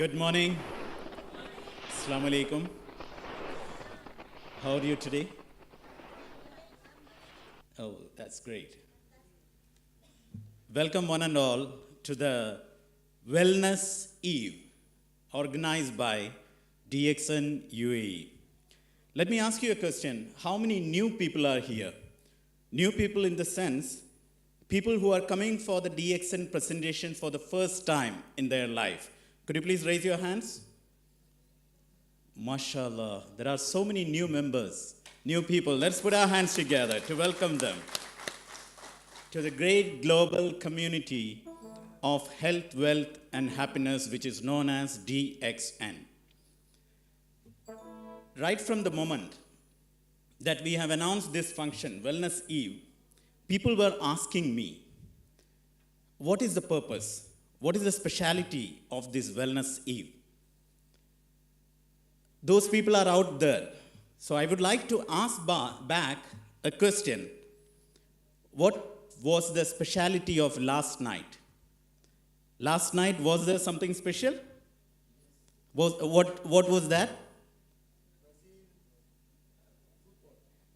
Good morning. Assalamu alaikum. How are you today? Oh, that's great. Welcome one and all to the Wellness Eve organized by DXN UAE. Let me ask you a question. How many new people are here? New people in the sense, people who are coming for the DXN presentation for the first time in their life. Could you please raise your hands? MashaAllah, there are so many new members, new people. Let's put our hands together to welcome them to the great global community of health, wealth, and happiness, which is known as DXN. Right from the moment that we have announced this function, Wellness Eve, people were asking me, what is the purpose? What is the speciality of this Wellness Eve? Those people are out there. So I would like to ask back a question. What was the speciality of last night? Last night, was there something special? What was that?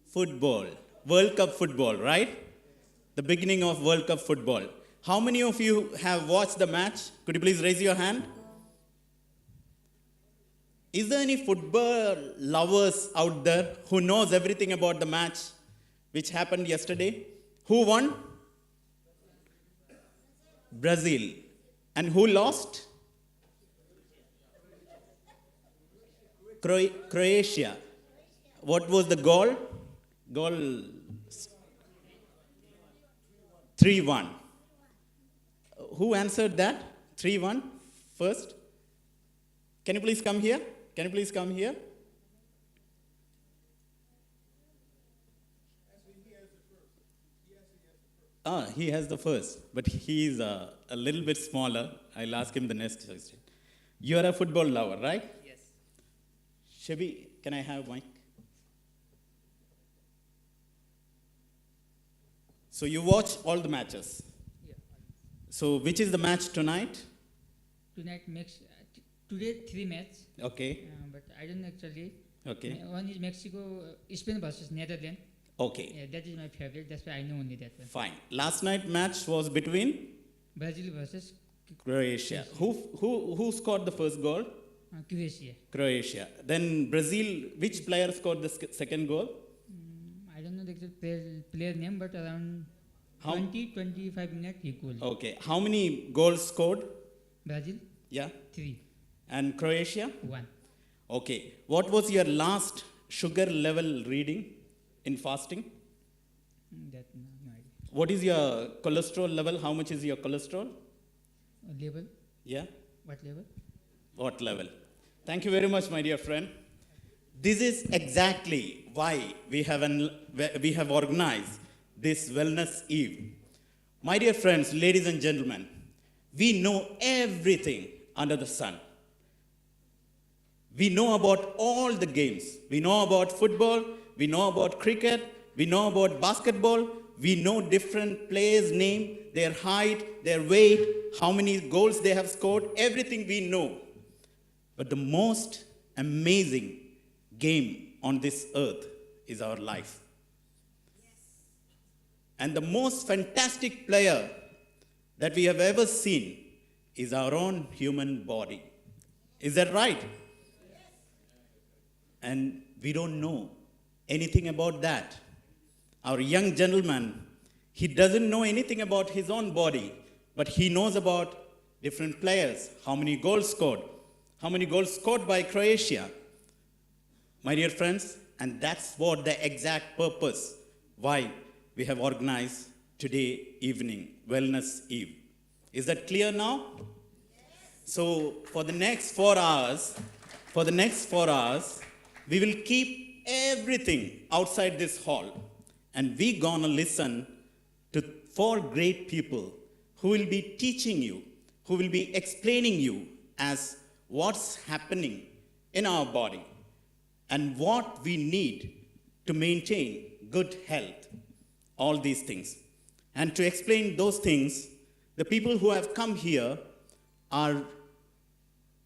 Football. World Cup football, right? The beginning of World Cup football. How many of you have watched the match? Could you please raise your hand? Is there any football lovers out there who knows everything about the match which happened yesterday? Who won? Brazil. And who lost? Croatia. What was the goal? Goal 3-1. Who answered that? 3-1 first. Can you please come here? Can you please come here? He has the first, but he is a little bit smaller. I'll ask him the next question. You are a football lover, right? Yes. Shabi, can I have mic? So you watch all the matches. Yeah. So which is the match tonight? Today 3 matches. Okay. But I don't actually. Okay. One is Mexico, Spain versus Netherlands. Okay. Yeah, that is my favorite. That's why I know only that one. Fine. Last night match was between Brazil versus Croatia. Who scored the first goal? Croatia. Croatia. Then Brazil, which player scored the second goal? I don't know the exact player name, but around How- 20-25 minutes he goal. Okay. How many goals scored? Brazil Yeah. 3-1. And Croatia? Okay. What was your last sugar level reading in fasting? That no idea. What is your cholesterol level? How much is your cholesterol? Level? Yeah. What level? What level? Thank you very much, my dear friend. This is exactly why we have organized this Wellness Eve. My dear friends, ladies and gentlemen, we know everything under the sun. We know about all the games. We know about football. We know about cricket. We know about basketball. We know different players' name, their height, their weight, how many goals they have scored, everything we know. But the most amazing game on this earth is our life. And the most fantastic player that we have ever seen is our own human body. Is that right? And we don't know anything about that. Our young gentleman, he doesn't know anything about his own body, but he knows about different players, how many goals scored by Croatia. My dear friends, and that's what the exact purpose why we have organized today evening, Wellness Eve. Is that clear now? So for the next 4 hours, we will keep everything outside this hall, and we gonna listen to 4 great people who will be teaching you, who will be explaining you as what's happening in our body and what we need to maintain good health, all these things. And to explain those things, the people who have come here are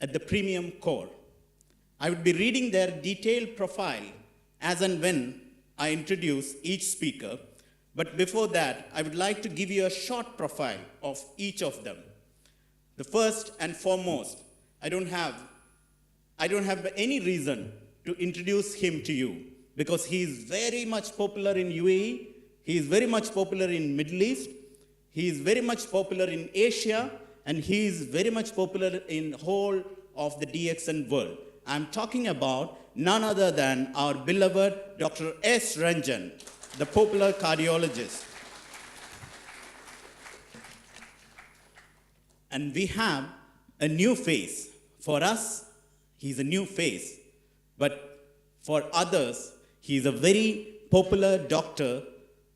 at the premium core. I would be reading their detailed profile as and when I introduce each speaker, but before that, I would like to give you a short profile of each of them. The first and foremost, I don't have any reason to introduce him to you because he is very much popular in UAE, he is very much popular in Middle East, he is very much popular in Asia, and he is very much popular in whole of the DXN world. I'm talking about none other than our beloved Dr. S. Ranjan, the popular cardiologist. And we have a new face. For us, he's a new face. But for others, he's a very popular doctor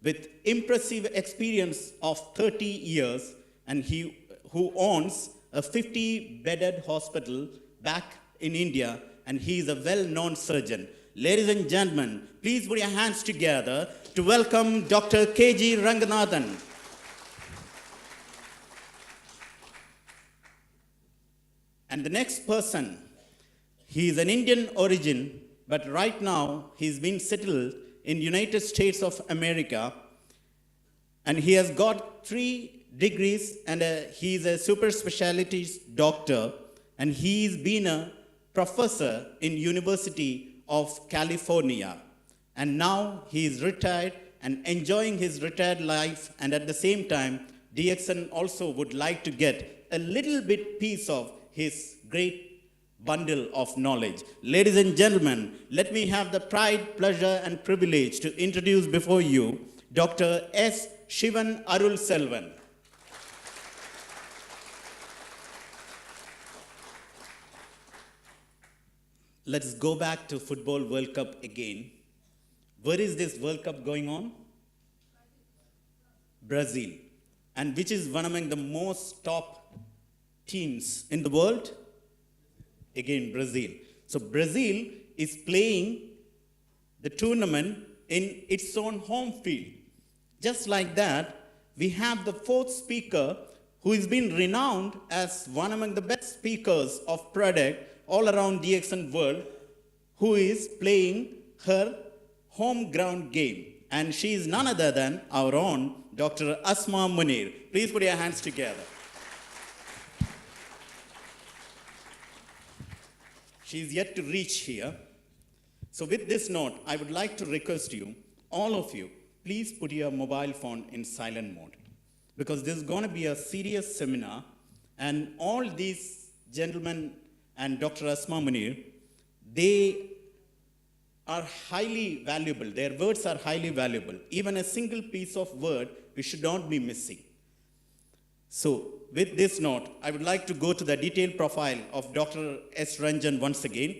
with impressive experience of 30 years, and who owns a 50-bedded hospital back in India, and he is a well-known surgeon. Ladies and gentlemen, please put your hands together to welcome Dr. K.G. Ranganathan. And the next person, he is an Indian origin, but right now he's been settled in United States of America, and he has got 3 degrees, and he's a super specialty doctor, and he's been a professor in University of California. And now he is retired and enjoying his retired life, and at the same time, DXN also would like to get a little bit piece of his great bundle of knowledge. Ladies and gentlemen, let me have the pride, pleasure, and privilege to introduce before you Dr. S. Shivan Arul Selvan. Let's go back to Football World Cup again. Where is this World Cup going on? Brazil. And which is one among the most top teams in the world? Again, Brazil. So Brazil is playing the tournament in its own home field. Just like that, we have the 4th speaker who has been renowned as one among the best speakers of product all around DXN world, who is playing her home ground game. And she is none other than our own Dr. Asma Munir. Please put your hands together. She is yet to reach here. So with this note, I would like to request you, all of you, please put your mobile phone in silent mode, because this is going to be a serious seminar, and all these gentlemen and Dr. Asma Munir, they are highly valuable. Their words are highly valuable. Even a single piece of word we should not be missing. So with this note, I would like to go to the detailed profile of Dr. S. Ranjan once again.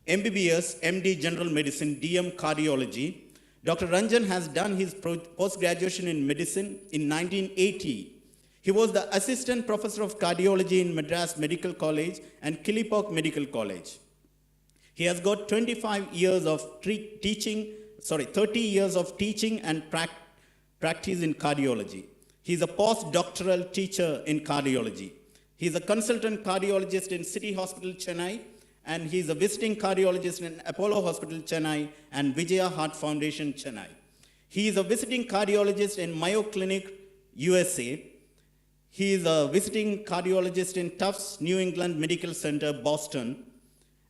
MBBS, MD General Medicine, DM Cardiology. Dr. Ranjan has done his post-graduation in medicine in 1980. He was the assistant professor of cardiology in Madras Medical College and Killypock Medical College. He has got 30 years of teaching and practice in cardiology. He is a postdoctoral teacher in cardiology. He is a consultant cardiologist in City Hospital, Chennai, and he is a visiting cardiologist in Apollo Hospital, Chennai, and Vijaya Heart Foundation, Chennai. He is a visiting cardiologist in Mayo Clinic, USA. He is a visiting cardiologist in Tufts New England Medical Center, Boston.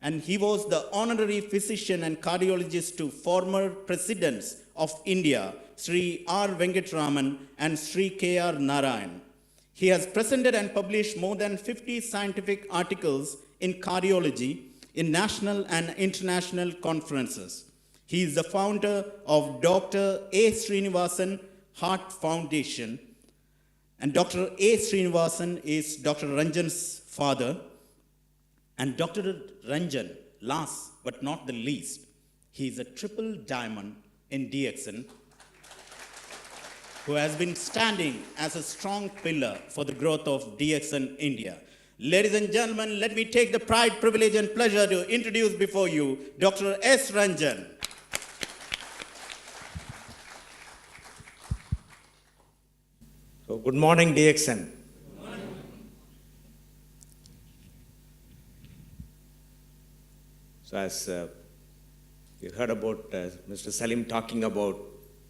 And he was the honorary physician and cardiologist to former presidents of India, Sri R. Venkatraman and Sri K.R. Narayan. He has presented and published more than 50 scientific articles in cardiology in national and international conferences. He is the founder of Dr. A. Srinivasan Heart Foundation. And Dr. A. Srinivasan is Dr. Ranjan's father. And Dr. Ranjan, last but not the least, he is a triple diamond in DXN, who has been standing as a strong pillar for the growth of DXN India. Ladies and gentlemen, let me take the pride, privilege, and pleasure to introduce before you Dr. S. Ranjan. So, good morning, DXN. So as you heard about Mr. Salim talking about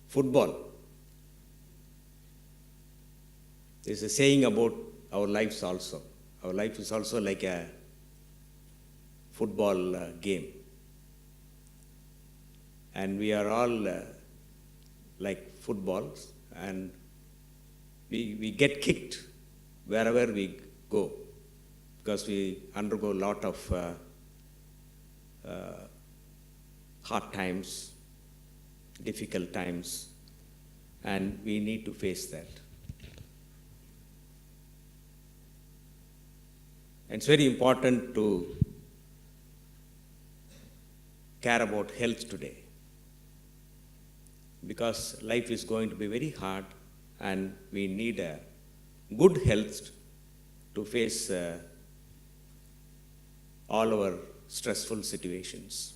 football, there's a saying about our lives also. Our life is also like a football game. And we are all like footballs, and we get kicked wherever we go because we undergo a lot of hard times, difficult times, and we need to face that. And it's very important to care about health today because life is going to be very hard and we need a good health to face all our stressful situations.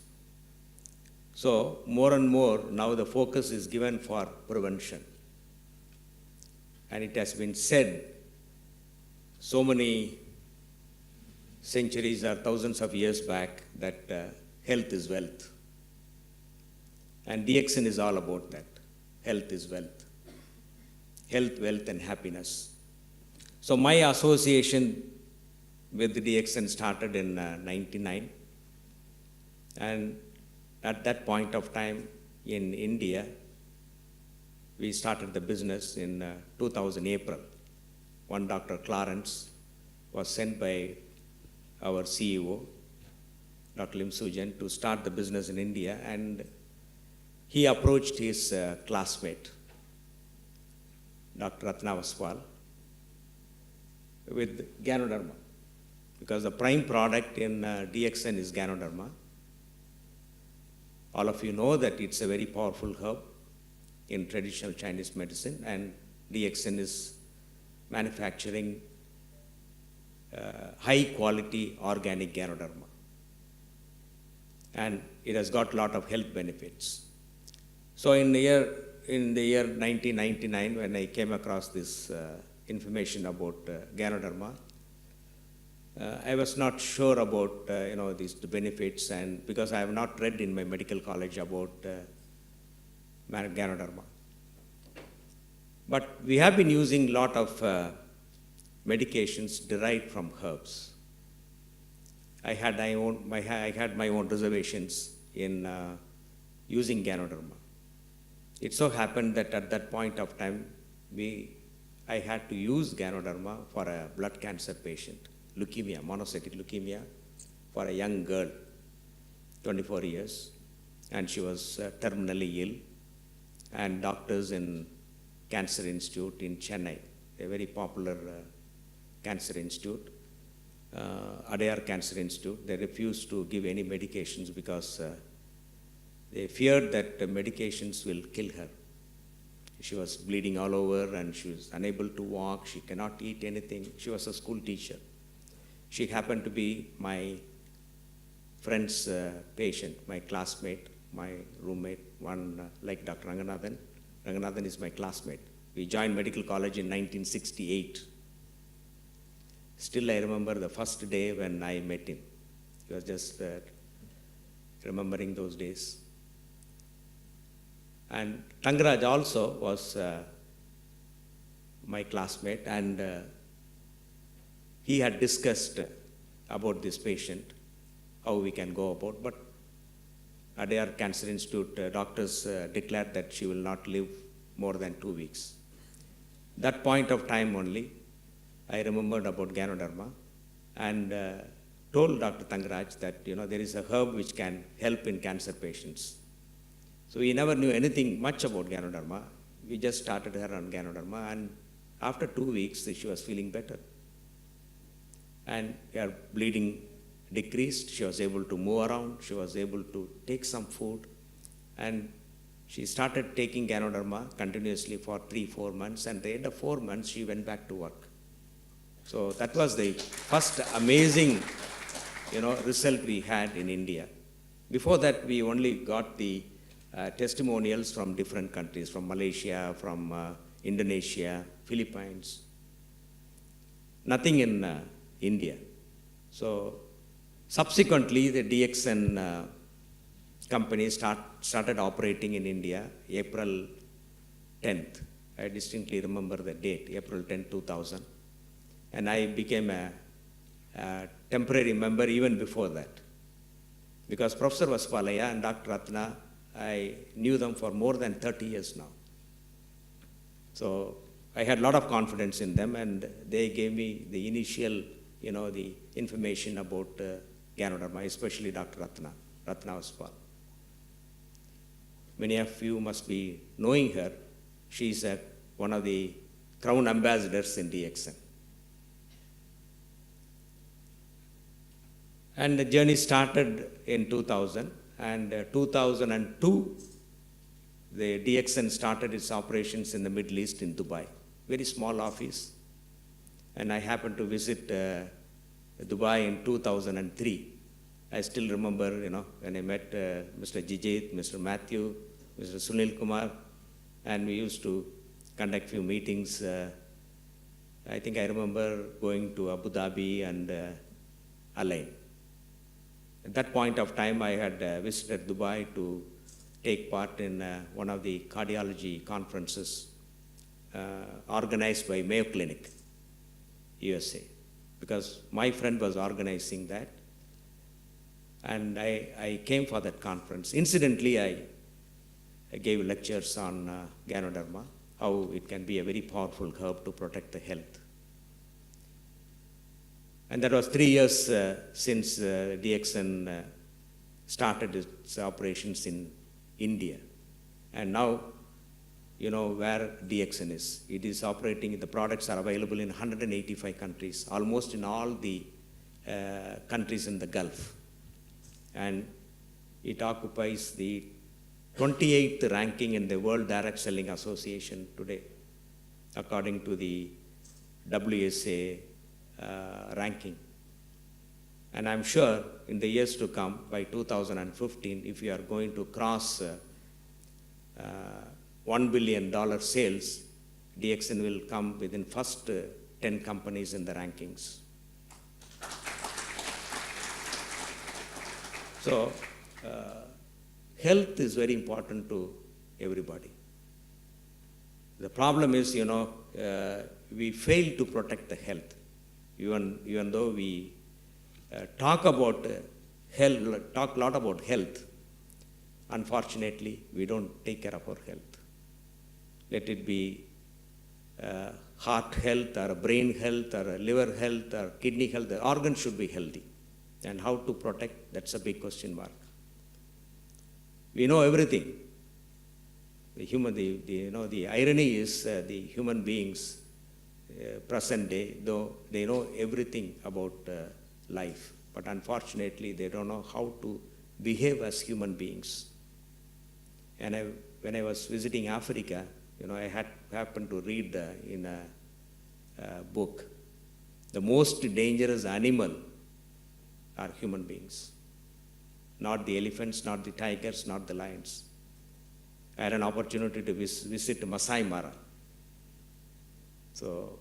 So more and more now the focus is given for prevention. And it has been said so many centuries or thousands of years back that health is wealth. And DXN is all about that. Health is wealth. Health, wealth, and happiness. So my association with the DXN started in 99. And at that point of time in India, we started the business in 2000 April. One Dr. Clarence was sent by our CEO, Dr. Lim Sujan, to start the business in India, and he approached his classmate, Dr. Ratna Vaswal, with Ganoderma, because the prime product in DXN is Ganoderma. All of you know that it's a very powerful herb in traditional Chinese medicine, and DXN is manufacturing high quality organic Ganoderma. And it has got a lot of health benefits. So in the year 1999, when I came across this information about Ganoderma, I was not sure about these benefits, and because I have not read in my medical college about Ganoderma. But we have been using a lot of medications derived from herbs. I had my own reservations in using Ganoderma. It so happened that at that point of time, I had to use Ganoderma for a blood cancer patient, leukemia, monocytic leukemia, for a young girl, 24 years, and she was terminally ill. And doctors in Cancer Institute in Chennai, a very popular cancer institute, Adayar Cancer Institute, they refused to give any medications because they feared that the medications will kill her. She was bleeding all over and she was unable to walk, she cannot eat anything. She was a school teacher. She happened to be my friend's patient, my classmate, my roommate, one like Dr. Ranganathan. Ranganathan is my classmate. We joined medical college in 1968. Still, I remember the first day when I met him. He was just remembering those days. And Tangaraj also was my classmate, and he had discussed about this patient, how we can go about. But Adayar Cancer Institute doctors declared that she will not live more than 2 weeks. That point of time only, I remembered about Ganoderma and told Dr. Tangaraj that there is a herb which can help in cancer patients. So we never knew anything much about Ganoderma. We just started her on Ganoderma, and after 2 weeks, she was feeling better. And her bleeding decreased. She was able to move around. She was able to take some food. And she started taking Ganoderma continuously for 3-4 months. And at the end of 4 months, she went back to work. So that was the first amazing, result we had in India. Before that, we only got the testimonials from different countries, from Malaysia, from Indonesia, Philippines. Nothing in India. So Subsequently, the DXN company started operating in India April 10th. I distinctly remember the date, April 10, 2000. And I became a temporary member even before that. Because Professor Vasupalaya and Dr. Ratna, I knew them for more than 30 years now. So I had a lot of confidence in them, and they gave me the initial, the information about Ganoderma, especially Dr. Ratna Vasupal. Many of you must be knowing her. She's one of the crown ambassadors in DXN. And the journey started in 2000, and 2002, the DXN started its operations in the Middle East in Dubai. Very small office. And I happened to visit Dubai in 2003. I still remember, when I met Mr. Jijit, Mr. Matthew, Mr. Sunil Kumar, and we used to conduct few meetings. I think I remember going to Abu Dhabi and Alain. At that point of time, I had visited Dubai to take part in one of the cardiology conferences organized by Mayo Clinic, USA, because my friend was organizing that. And I came for that conference. Incidentally, I gave lectures on Ganoderma, how it can be a very powerful herb to protect the health. And that was 3 years since DXN started its operations in India. And now, where DXN is. It is operating, the products are available in 185 countries, almost in all the countries in the Gulf. And it occupies the 28th ranking in the World Direct Selling Association today, according to the WSA ranking. And I'm sure in the years to come, by 2015, if we are going to cross $1 billion sales, DXN will come within first 10 companies in the rankings. So, health is very important to everybody. The problem is, we fail to protect the health. Even though we talk about health, talk a lot about health, unfortunately, we don't take care of our health. Let it be heart health, or brain health, or liver health, or kidney health. The organs should be healthy. And how to protect, that's a big question mark. We know everything. The irony is the human beings, present day, though they know everything about life, but unfortunately they don't know how to behave as human beings. And when I was visiting Africa, I happened to read in a book, the most dangerous animal are human beings. Not the elephants, not the tigers, not the lions. I had an opportunity to visit Masai Mara. So,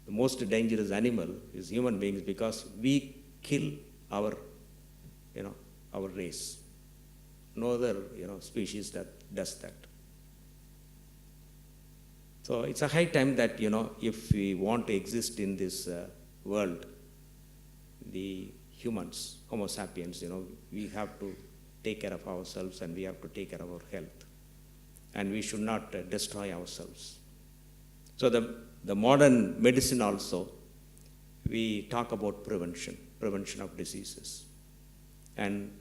the most dangerous animal is human beings, because we kill our race. No other, species that does that. So it's a high time that, if we want to exist in this world, the humans, Homo sapiens, we have to take care of ourselves, and we have to take care of our health. And we should not destroy ourselves. So the modern medicine also, we talk about prevention of diseases, and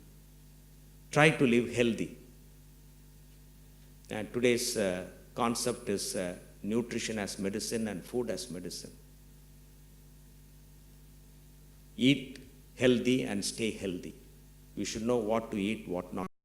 try to live healthy. And today's concept is nutrition as medicine and food as medicine. Eat healthy and stay healthy. We should know what to eat, what not.